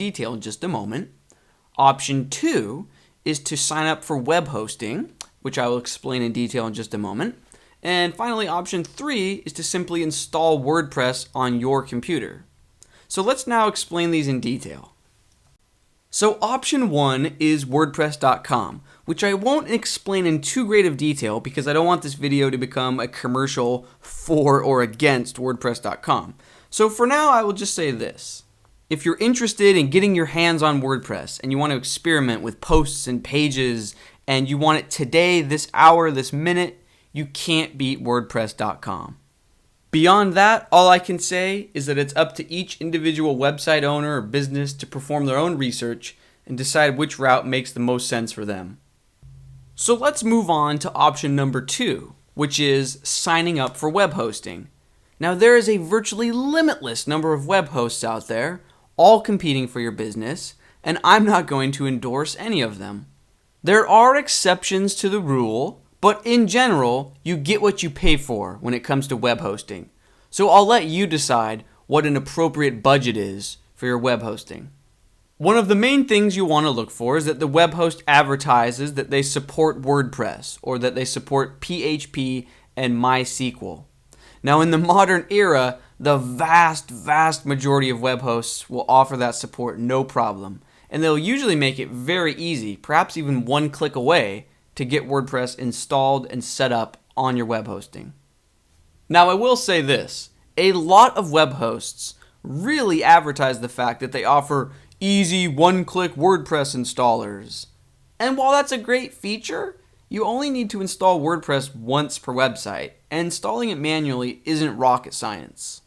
detail in just a moment. Option 2 is to sign up for web hosting, which I will explain in detail in just a moment. And finally, option 3 is to simply install WordPress on your computer. So let's now explain these in detail. So option 1 is WordPress.com, which I won't explain in too great of detail because I don't want this video to become a commercial for or against WordPress.com. So for now, I will just say this. If you're interested in getting your hands on WordPress and you want to experiment with posts and pages and you want it today, this hour, this minute, you can't beat WordPress.com. Beyond that, all I can say is that it's up to each individual website owner or business to perform their own research and decide which route makes the most sense for them. So let's move on to option number 2, which is signing up for web hosting. Now there is a virtually limitless number of web hosts out there, all competing for your business, and I'm not going to endorse any of them. There are exceptions to the rule, but in general, you get what you pay for when it comes to web hosting. So I'll let you decide what an appropriate budget is for your web hosting. One of the main things you want to look for is that the web host advertises that they support WordPress or that they support PHP and MySQL. Now in the modern era, the vast majority of web hosts will offer that support no problem. And they'll usually make it very easy, perhaps even one click away, to get WordPress installed and set up on your web hosting. Now I will say this, a lot of web hosts really advertise the fact that they offer easy one-click WordPress installers. And while that's a great feature, you only need to install WordPress once per website, and installing it manually isn't rocket science.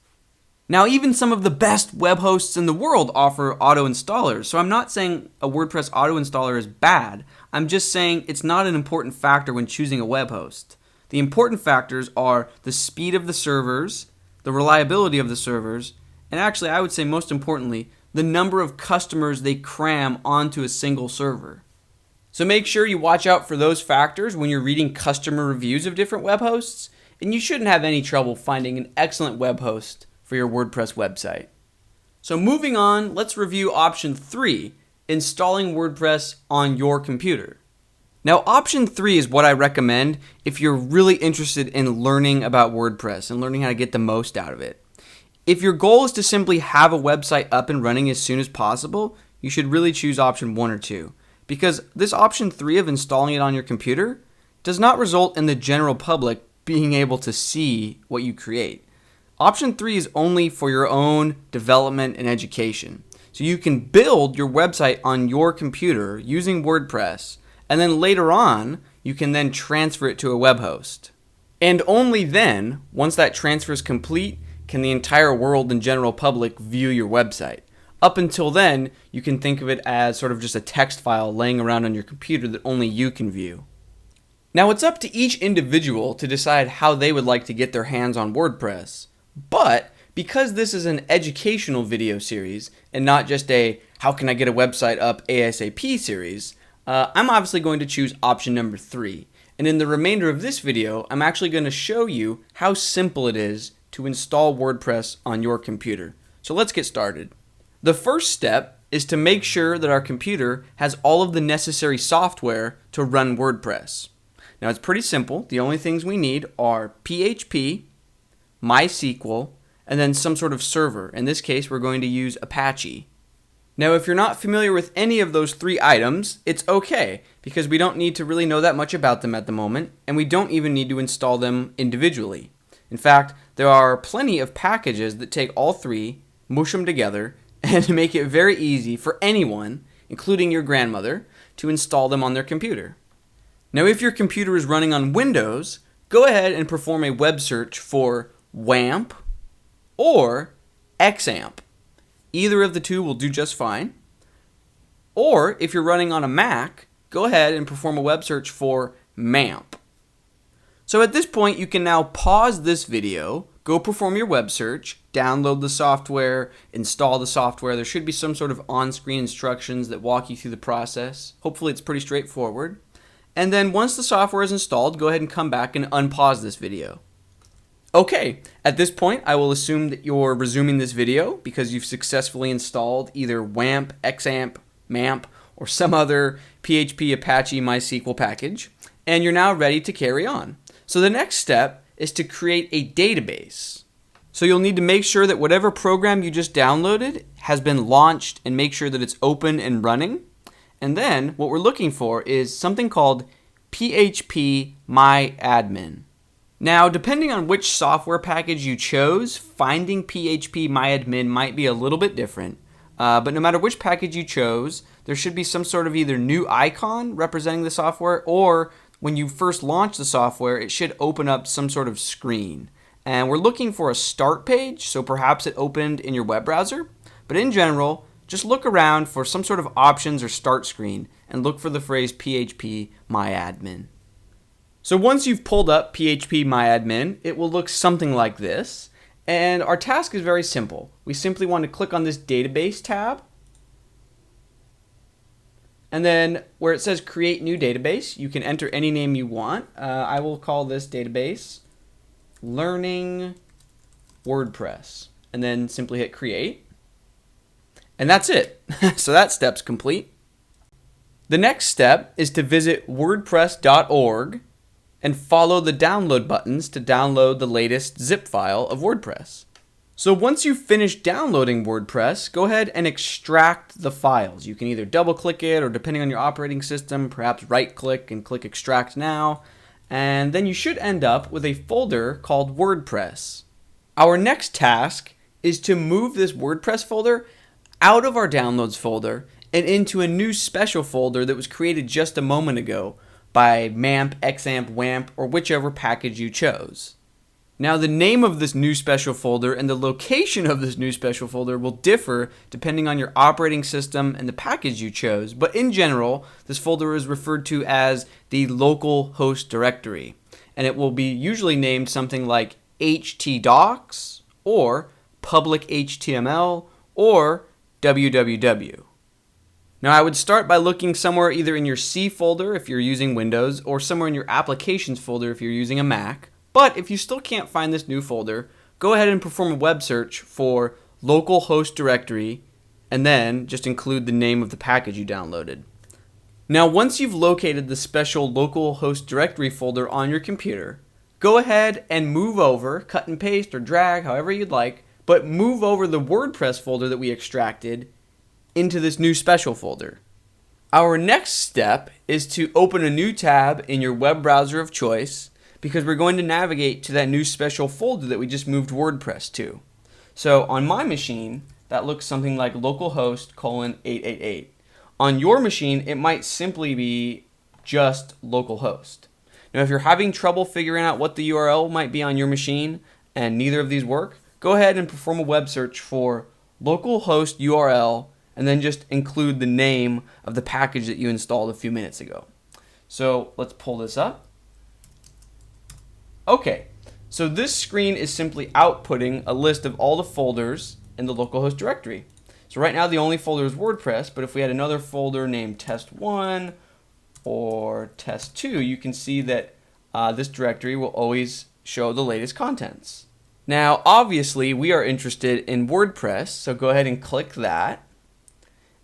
Now even some of the best web hosts in the world offer auto installers, so I'm not saying a WordPress auto installer is bad. I'm just saying it's not an important factor when choosing a web host. The important factors are the speed of the servers, the reliability of the servers, and actually I would say most importantly, the number of customers they cram onto a single server. So make sure you watch out for those factors when you're reading customer reviews of different web hosts, and you shouldn't have any trouble finding an excellent web host for your WordPress website. So moving on, let's review option 3, installing WordPress on your computer. Now option 3 is what I recommend if you're really interested in learning about WordPress and learning how to get the most out of it. If your goal is to simply have a website up and running as soon as possible, you should really choose option 1 or 2, because this option 3 of installing it on your computer does not result in the general public being able to see what you create. Option 3 is only for your own development and education. So you can build your website on your computer using WordPress, and then later on, you can then transfer it to a web host. And only then, once that transfer is complete, can the entire world and general public view your website. Up until then, you can think of it as sort of just a text file laying around on your computer that only you can view. Now it's up to each individual to decide how they would like to get their hands on WordPress. But because this is an educational video series and not just a how can I get a website up ASAP series, I'm obviously going to choose option number 3. And in the remainder of this video, I'm actually going to show you how simple it is to install WordPress on your computer. So let's get started. The first step is to make sure that our computer has all of the necessary software to run WordPress. Now it's pretty simple. The only things we need are PHP, MySQL, and then some sort of server. In this case, we're going to use Apache. Now, if you're not familiar with any of those 3 items, it's okay, because we don't need to really know that much about them at the moment, and we don't even need to install them individually. In fact, there are plenty of packages that take all 3, mush them together, and make it very easy for anyone, including your grandmother, to install them on their computer. Now, if your computer is running on Windows, go ahead and perform a web search for WAMP or XAMPP. Either of the two will do just fine. Or if you're running on a Mac, go ahead and perform a web search for MAMP. So at this point, you can now pause this video, go perform your web search, download the software, install the software. There should be some sort of on-screen instructions that walk you through the process. Hopefully it's pretty straightforward. And then once the software is installed, go ahead and come back and unpause this video. Okay, at this point, I will assume that you're resuming this video because you've successfully installed either WAMP, XAMPP, MAMP, or some other PHP Apache MySQL package, and you're now ready to carry on. So the next step is to create a database. So you'll need to make sure that whatever program you just downloaded has been launched and make sure that it's open and running. And then what we're looking for is something called PHP MyAdmin. Now, depending on which software package you chose, finding PHP MyAdmin might be a little bit different. But no matter which package you chose, there should be some sort of either new icon representing the software, or when you first launch the software, it should open up some sort of screen. And we're looking for a start page, so perhaps it opened in your web browser. But in general, just look around for some sort of options or start screen and look for the phrase PHP MyAdmin. So once you've pulled up PHP MyAdmin, it will look something like this. And our task is very simple. We simply want to click on this database tab. And then where it says create new database, you can enter any name you want. I will call this database Learning WordPress. And then simply hit create. And that's it. So that step's complete. The next step is to visit wordpress.org and follow the download buttons to download the latest zip file of WordPress. So once you've finished downloading WordPress, go ahead and extract the files. You can either double click it or, depending on your operating system, perhaps right click and click extract now. And then you should end up with a folder called WordPress. Our next task is to move this WordPress folder out of our downloads folder and into a new special folder that was created just a moment ago by MAMP, XAMPP, WAMP, or whichever package you chose. Now, the name of this new special folder and the location of this new special folder will differ depending on your operating system and the package you chose, but in general, this folder is referred to as the local host directory, and it will be usually named something like htdocs or public HTML or www. Now, I would start by looking somewhere either in your C folder if you're using Windows or somewhere in your applications folder if you're using a Mac. But if you still can't find this new folder, go ahead and perform a web search for local host directory and then just include the name of the package you downloaded. Now, once you've located the special local host directory folder on your computer, go ahead and move over, cut and paste or drag, however you'd like, but move over the WordPress folder that we extracted into this new special folder. Our next step is to open a new tab in your web browser of choice because we're going to navigate to that new special folder that we just moved WordPress to. So on my machine, that looks something like localhost:888. On your machine, it might simply be just localhost. Now, if you're having trouble figuring out what the URL might be on your machine and neither of these work, go ahead and perform a web search for localhost URL and then just include the name of the package that you installed a few minutes ago. So let's pull this up. Okay, so this screen is simply outputting a list of all the folders in the localhost directory. So right now the only folder is WordPress, but if we had another folder named test1 or test2, you can see that this directory will always show the latest contents. Now, obviously, we are interested in WordPress, so go ahead and click that.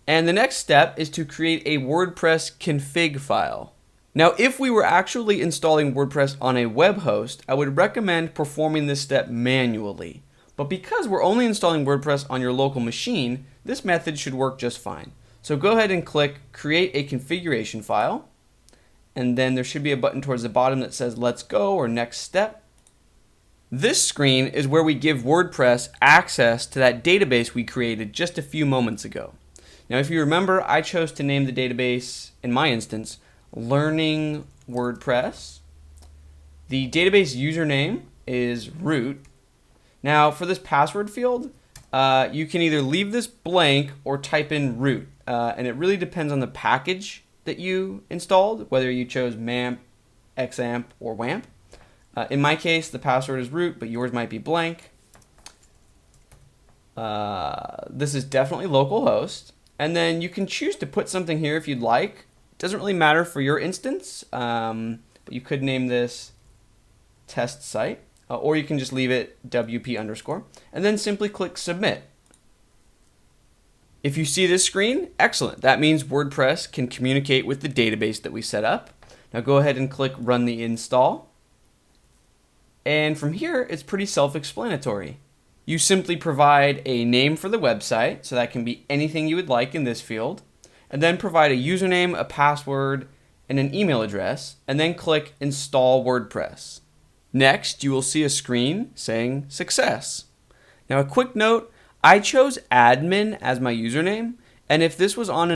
And the next step is to create a WordPress config file. Now, if we were actually installing WordPress on a web host, I would recommend performing this step manually. But because we're only installing WordPress on your local machine, this method should work just fine. So go ahead and click Create a Configuration File. And then there should be a button towards the bottom that says Let's Go or Next Step. This screen is where we give WordPress access to that database we created just a few moments ago. Now, if you remember, I chose to name the database, in my instance, Learning WordPress. The database username is root. Now, for this password field, you can either leave this blank or type in root. And it really depends on the package that you installed, whether you chose MAMP, XAMPP, or WAMP. In my case, the password is root, but yours might be blank. This is definitely localhost. And then you can choose to put something here if you'd like. It doesn't really matter for your instance, but you could name this test site. or you can just leave it WP_, and then simply click submit. If you see this screen, excellent. That means WordPress can communicate with the database that we set up. Now go ahead and click run the install. And from here, it's pretty self-explanatory. You simply provide a name for the website, so that can be anything you would like in this field, and then provide a username, a password, and an email address, and then click Install WordPress. Next, you will see a screen saying Success. Now, a quick note, I chose admin as my username, and if this was on